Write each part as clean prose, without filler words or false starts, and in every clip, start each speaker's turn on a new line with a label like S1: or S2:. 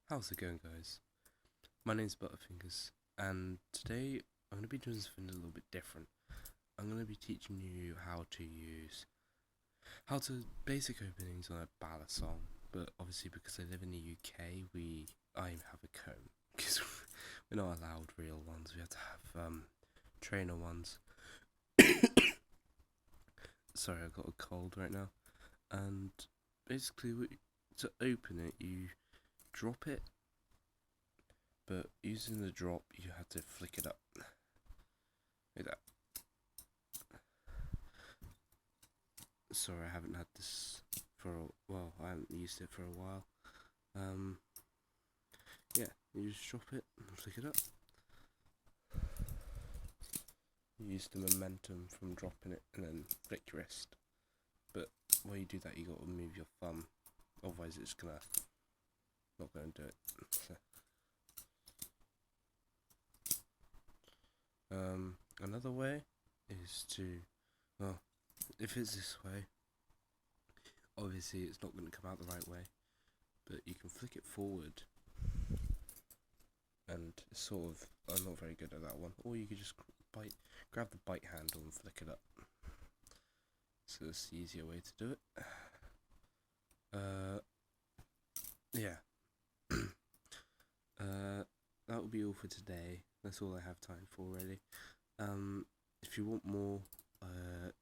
S1: How's it going, guys? My name's Butterfingers, and today I'm going to be doing something a little bit different. I'm going to be teaching you how to basic openings on a Balisong, but obviously because I live in the UK, I have a comb, because we're not allowed real ones, we have to have trainer ones. Sorry, I've got a cold right now, and basically to open it, you drop it, but using the drop you have to flick it up like that. Sorry, I haven't had this I haven't used it for a while. Yeah, you just drop it and flick it up. You use the momentum from dropping it and then flick your wrist, but while you do that you got to move your thumb, otherwise it's not gonna do it. So, another way is to, well, if it's this way, obviously it's not going to come out the right way, but you can flick it forward, and sort of, I'm not very good at that one, or you could just grab the bite handle and flick it up. So that's the easier way to do it. Yeah. That will be all for today. That's all I have time for, really. If you want more,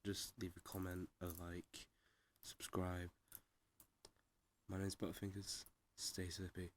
S1: just leave a comment, a like, subscribe. My name's Butterfingers. Stay sippy.